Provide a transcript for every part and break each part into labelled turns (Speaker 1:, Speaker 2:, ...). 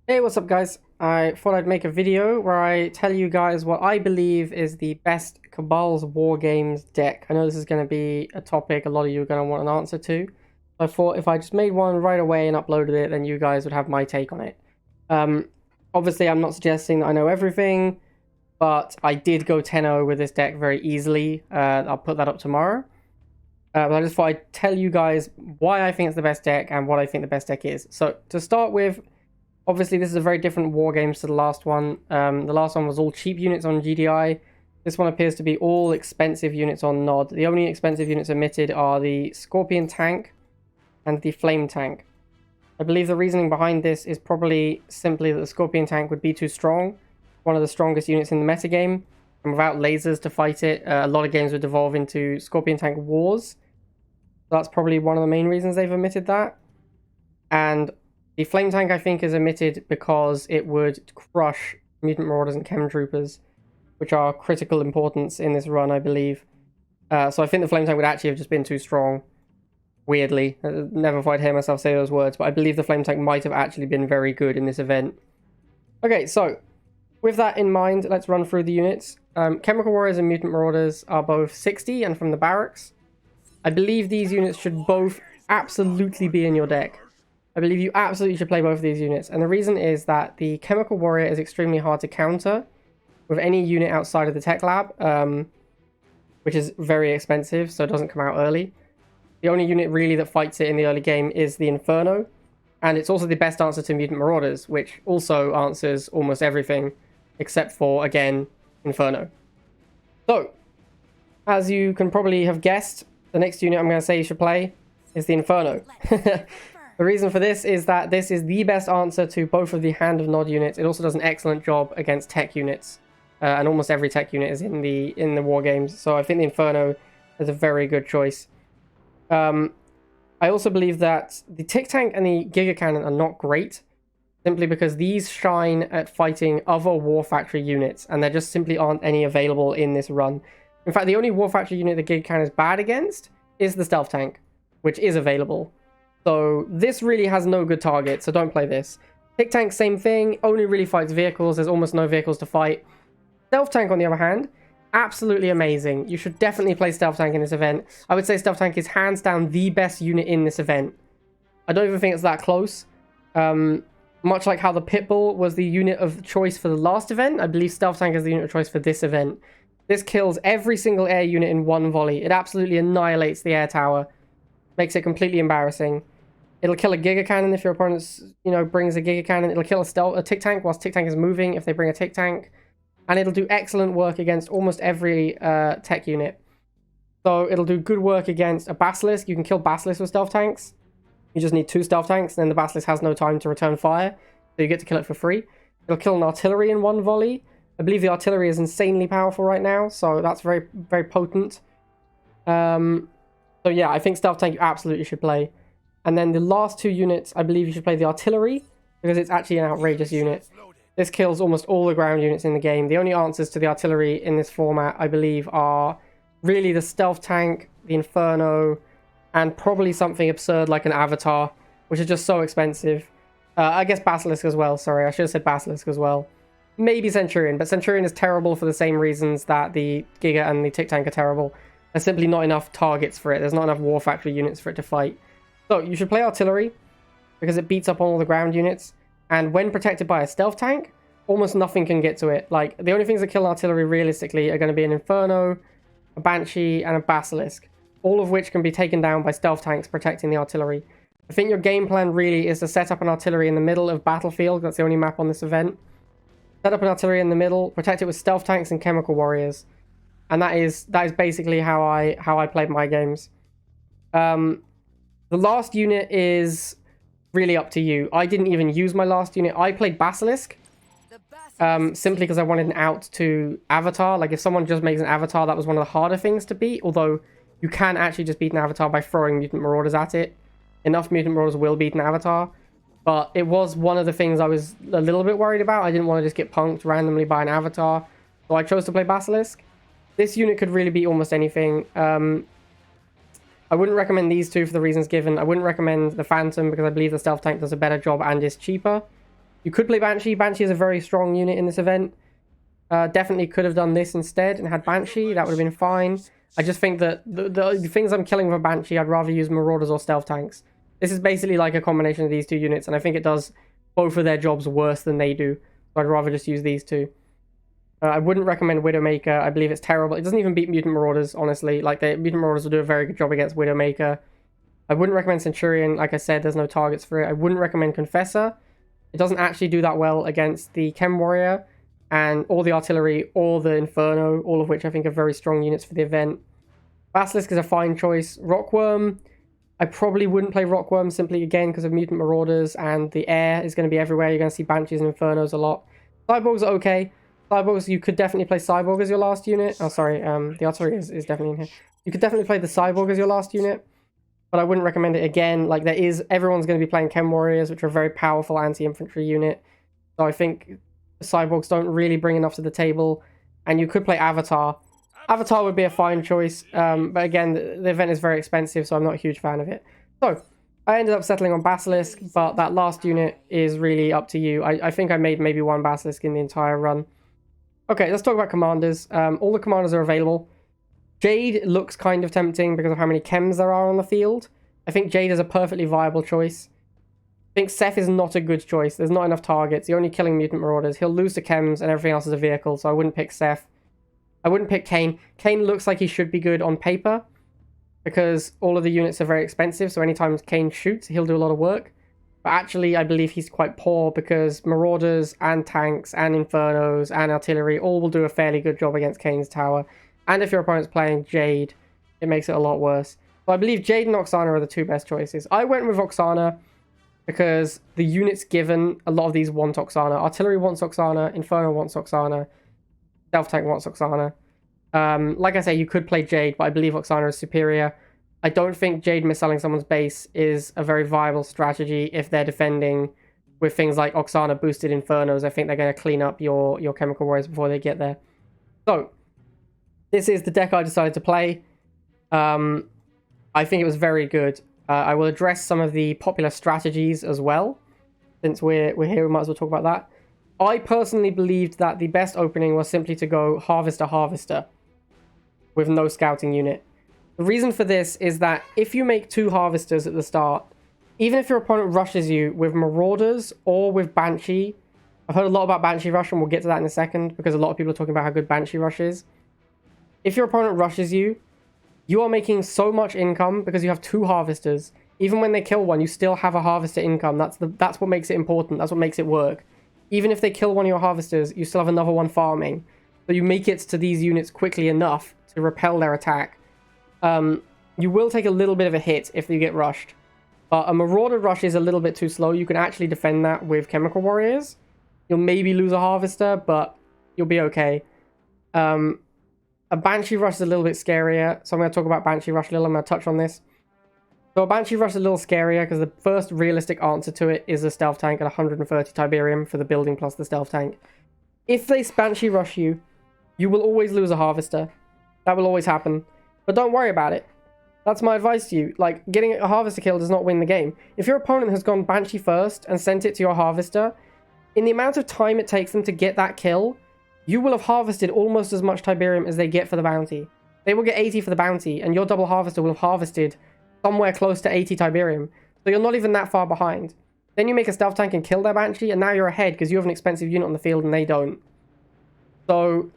Speaker 1: Hey, what's up guys? I thought I'd make a video where I tell you guys what I believe is the best Cabal's War Games deck. I know this is going to be a topic a lot of you are going to want an answer to. I thought if I just made one right away and uploaded it, then you guys would have my take on it. Obviously, I'm not suggesting that I know everything, but I did go 10-0 with this deck very easily. I'll put that up tomorrow. But I just thought I'd tell you guys why I think it's the best deck and what I think the best deck is. So, to start with, obviously, this is a very different war games to the last one. The last one was all cheap units on GDI. This one appears to be all expensive units on NOD. The only expensive units omitted are the Scorpion tank and the Flame tank. I believe the reasoning behind this is probably simply that the Scorpion tank would be too strong. One of the strongest units in the metagame. And without lasers to fight it, a lot of games would devolve into Scorpion tank wars. So that's probably one of the main reasons they've omitted that. And the Flame Tank, I think, is omitted because it would crush Mutant Marauders and Chem Troopers, which are critical importance in this run, I believe. So I think the Flame Tank would actually have just been too strong, weirdly. Never thought I'd hear myself say those words, but I believe the Flame Tank might have actually been very good in this event. Okay, so with that in mind, let's run through the units. Chemical Warriors and Mutant Marauders are both 60 and from the barracks. I believe these units should both absolutely be in your deck. I believe you absolutely should play both of these units. And the reason is that the Chemical Warrior is extremely hard to counter with any unit outside of the Tech Lab, which is very expensive, so it doesn't come out early. The only unit really that fights it in the early game is the Inferno. And it's also the best answer to Mutant Marauders, which also answers almost everything, except for, again, Inferno. So, as you can probably have guessed, the next unit I'm going to say you should play is the Inferno. The reason for this is that this is the best answer to both of the Hand of Nod units. It also does an excellent job against tech units. And almost every tech unit is in the war games. So I think the Inferno is a very good choice. I also believe that the Tic Tank and the Giga Cannon are not great, simply because these shine at fighting other War Factory units, and there just simply aren't any available in this run. In fact, the only War Factory unit the Giga Cannon is bad against is the Stealth Tank, which is available. So this really has no good target, so don't play this. Tic Tank, same thing, only really fights vehicles. There's almost no vehicles to fight. Stealth Tank, on the other hand, absolutely amazing. You should definitely play Stealth Tank in this event. I would say Stealth Tank is hands down the best unit in this event. I don't even think it's that close. Much like how the Pitbull was the unit of choice for the last event, I believe Stealth Tank is the unit of choice for this event. This kills every single air unit in one volley. It absolutely annihilates the air tower. Makes it completely embarrassing. It'll kill a Giga Cannon if your opponent, brings a Giga Cannon. It'll kill a Tic Tank whilst Tic Tank is moving if they bring a Tic Tank. And it'll do excellent work against almost every tech unit. So it'll do good work against a Basilisk. You can kill Basilisk with Stealth Tanks. You just need 2 Stealth Tanks, and then the Basilisk has no time to return fire. So you get to kill it for free. It'll kill an Artillery in one volley. I believe the Artillery is insanely powerful right now, so that's very, very potent. So yeah, I think Stealth Tank you absolutely should play. And then the last 2 units, I believe you should play the Artillery, because it's actually an outrageous unit. This kills almost all the ground units in the game. The only answers to the Artillery in this format, I believe, are really the Stealth Tank, the Inferno, and probably something absurd like an Avatar, which is just so expensive. I guess Basilisk as well, sorry, I should have said Basilisk as well. Maybe Centurion, but Centurion is terrible for the same reasons that the Giga and the Tic Tank are terrible. There's simply not enough targets for it. There's not enough War Factory units for it to fight. So you should play Artillery because it beats up on all the ground units. And when protected by a Stealth Tank, almost nothing can get to it. Like, the only things that kill Artillery realistically are going to be an Inferno, a Banshee, and a Basilisk. All of which can be taken down by Stealth Tanks protecting the Artillery. I think your game plan really is to set up an Artillery in the middle of Battlefield. That's the only map on this event. Set up an Artillery in the middle, protect it with Stealth Tanks and Chemical Warriors. And that is basically how I played my games. The last unit is really up to you. I didn't even use my last unit. I played Basilisk. Simply because I wanted an out to Avatar. Like, if someone just makes an Avatar, that was one of the harder things to beat. Although, you can actually just beat an Avatar by throwing Mutant Marauders at it. Enough Mutant Marauders will beat an Avatar. But it was one of the things I was a little bit worried about. I didn't want to just get punked randomly by an Avatar. So I chose to play Basilisk. This unit could really beat almost anything. I wouldn't recommend these 2 for the reasons given. I wouldn't recommend the Phantom because I believe the Stealth Tank does a better job and is cheaper. You could play Banshee. Banshee is a very strong unit in this event. Definitely could have done this instead and had Banshee. That would have been fine. I just think that the things I'm killing with a Banshee, I'd rather use Marauders or Stealth Tanks. This is basically like a combination of these two units, and I think it does both of their jobs worse than they do. So I'd rather just use these two. I wouldn't recommend Widowmaker. I believe it's terrible. It doesn't even beat Mutant Marauders, honestly. Like, Mutant Marauders will do a very good job against Widowmaker. I wouldn't recommend Centurion. Like I said, there's no targets for it. I wouldn't recommend Confessor. It doesn't actually do that well against the Chem Warrior and all the Artillery or the Inferno, all of which I think are very strong units for the event. Basilisk is a fine choice. Rockworm, I probably wouldn't play Rockworm simply again because of Mutant Marauders and the air is going to be everywhere. You're going to see Banshees and Infernos a lot. Cyborgs are okay. Cyborgs, you could definitely play Cyborg as your last unit. Oh, sorry, the Artillery is definitely in here. You could definitely play the Cyborg as your last unit, but I wouldn't recommend it again. Like, everyone's going to be playing Chem Warriors, which are a very powerful anti-infantry unit. So I think the Cyborgs don't really bring enough to the table, and you could play Avatar. Avatar would be a fine choice, but again, the event is very expensive, so I'm not a huge fan of it. So, I ended up settling on Basilisk, but that last unit is really up to you. I think I made maybe one Basilisk in the entire run. Okay, let's talk about commanders. All the commanders are available. Jade looks kind of tempting because of how many chems there are on the field. I think Jade is a perfectly viable choice. I think Seth is not a good choice. There's not enough targets. You're only killing Mutant Marauders. He'll lose to chems and everything else is a vehicle, so I wouldn't pick Seth. I wouldn't pick Kane. Kane looks like he should be good on paper because all of the units are very expensive, so anytime Kane shoots, he'll do a lot of work. But actually, I believe he's quite poor because Marauders and Tanks and Infernos and Artillery all will do a fairly good job against Kane's tower. And if your opponent's playing Jade, it makes it a lot worse. So I believe Jade and Oksana are the two best choices. I went with Oksana because the units given, a lot of these want Oksana. Artillery wants Oksana, Inferno wants Oksana, Stealth Tank wants Oksana. Like I say, you could play Jade, but I believe Oksana is superior. I don't think Jade mis-selling someone's base is a very viable strategy if they're defending with things like Oksana boosted Infernos. I think they're going to clean up your Chemical Warriors before they get there. So, this is the deck I decided to play. I think it was very good. I will address some of the popular strategies as well. Since we're here, we might as well talk about that. I personally believed that the best opening was simply to go Harvester with no scouting unit. The reason for this is that if you make two Harvesters at the start, even if your opponent rushes you with Marauders or with Banshee, I've heard a lot about Banshee Rush and we'll get to that in a second because a lot of people are talking about how good Banshee Rush is. If your opponent rushes you, you are making so much income because you have two Harvesters. Even when they kill one, you still have a Harvester income. That's what makes it important. That's what makes it work. Even if they kill one of your Harvesters, you still have another one farming. So you make it to these units quickly enough to repel their attack. You will take a little bit of a hit if you get rushed. But a Marauder rush is a little bit too slow. You can actually defend that with Chemical Warriors. You'll maybe lose a Harvester, but you'll be okay. A Banshee rush is a little bit scarier. So I'm going to talk about Banshee rush a little. I'm going to touch on this. So a Banshee rush is a little scarier because the first realistic answer to it is a Stealth Tank at 130 Tiberium for the building plus the Stealth Tank. If they Banshee rush you, you will always lose a Harvester. That will always happen. But don't worry about it. That's my advice to you. Like, getting a Harvester kill does not win the game. If your opponent has gone Banshee first and sent it to your Harvester, in the amount of time it takes them to get that kill, you will have harvested almost as much Tiberium as they get for the bounty. They will get 80 for the bounty, and your double Harvester will have harvested somewhere close to 80 Tiberium. So you're not even that far behind. Then you make a Stealth Tank and kill their Banshee, and now you're ahead because you have an expensive unit on the field and they don't. So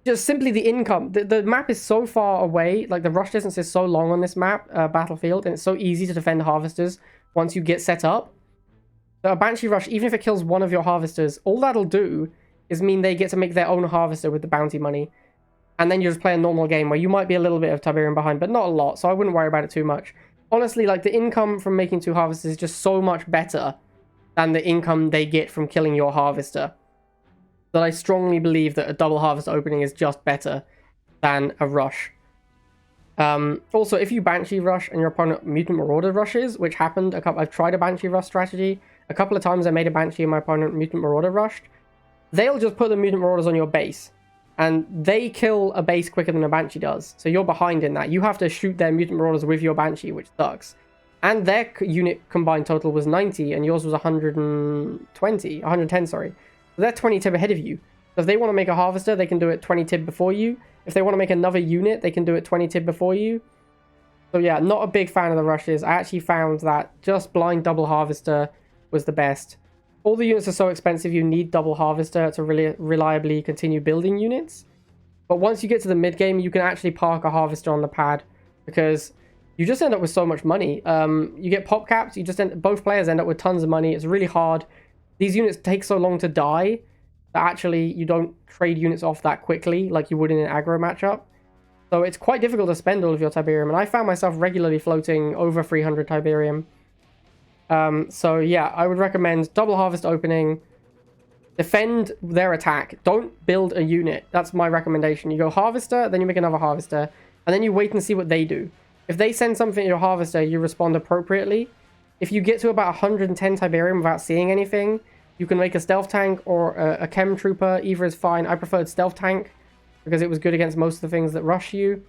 Speaker 1: just simply the income. The map is so far away, like the rush distance is so long on this map, battlefield, and it's so easy to defend Harvesters once you get set up. So a Banshee rush, even if it kills one of your Harvesters, all that'll do is mean they get to make their own Harvester with the bounty money. And then you just play a normal game where you might be a little bit of Tiberium behind, but not a lot, so I wouldn't worry about it too much. Honestly, like, the income from making two Harvesters is just so much better than the income they get from killing your Harvester, that I strongly believe that a double Harvester opening is just better than a rush. Also, if you Banshee rush and your opponent Mutant Marauder rushes, which happened I've tried a Banshee rush strategy. A couple of times I made a Banshee and my opponent Mutant Marauder rushed. They'll just put the Mutant Marauders on your base. And they kill a base quicker than a Banshee does. So you're behind in that. You have to shoot their Mutant Marauders with your Banshee, which sucks. and their unit combined total was 90, and yours was 110, sorry. So they're 20 tib ahead of you. So if they want to make a harvester, they can do it 20 tib before you. If they want to make another unit, they can do it 20 tib before you. So yeah, not a big fan of the rushes. I actually found that just blind double harvester was the best. All the units are so expensive, you need double harvester to really reliably continue building units. But once you get to the mid game, you can actually park a harvester on the pad, because you just end up with so much money. You get pop caps, both players end up with tons of money. It's really hard. These units take so long to die that actually you don't trade units off that quickly like you would in an aggro matchup. So it's quite difficult to spend all of your Tiberium, and I found myself regularly floating over 300 Tiberium. So yeah, I would recommend double harvest opening, defend their attack, don't build a unit. That's my recommendation. You go harvester, then you make another harvester, and then you wait and see what they do. If they send something to your harvester, you respond appropriately. If you get to about 110 Tiberium without seeing anything, you can make a stealth tank or a chem trooper. Either is fine. I preferred stealth tank because it was good against most of the things that rush you.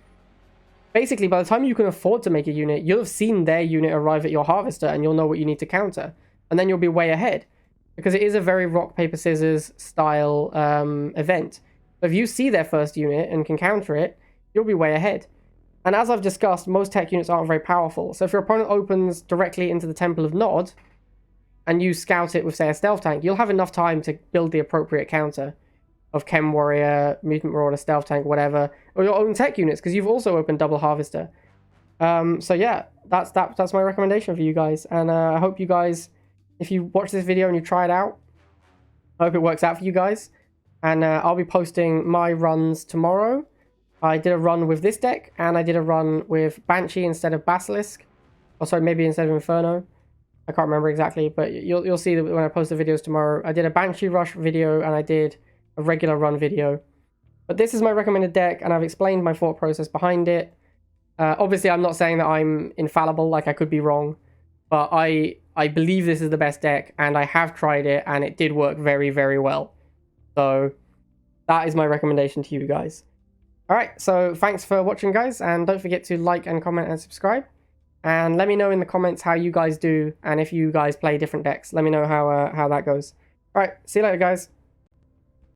Speaker 1: Basically, by the time you can afford to make a unit, you'll have seen their unit arrive at your harvester, and you'll know what you need to counter. And then you'll be way ahead, because it is a very rock, paper, scissors style event. So if you see their first unit and can counter it, you'll be way ahead. And as I've discussed, most tech units aren't very powerful. So if your opponent opens directly into the Temple of Nod, and you scout it with, say, a stealth tank, you'll have enough time to build the appropriate counter of Chem Warrior, Mutant Marauder, Stealth Tank, whatever, or your own tech units, because you've also opened double harvester. So yeah, that's my recommendation for you guys, and I hope you guys, if you watch this video and you try it out, I hope it works out for you guys. And I'll be posting my runs tomorrow. I did a run with this deck, and I did a run with Banshee instead of Basilisk. Or sorry, maybe instead of Inferno. I can't remember exactly, but you'll see that when I post the videos tomorrow. I did a Banshee Rush video, and I did a regular run video. But this is my recommended deck, and I've explained my thought process behind it. Obviously, I'm not saying that I'm infallible, like I could be wrong. But I believe this is the best deck, and I have tried it, and it did work very, very well. So that is my recommendation to you guys. Alright, so thanks for watching, guys, and don't forget to like and comment and subscribe. And let me know in the comments how you guys do, and if you guys play different decks. Let me know how that goes. Alright, see you later, guys.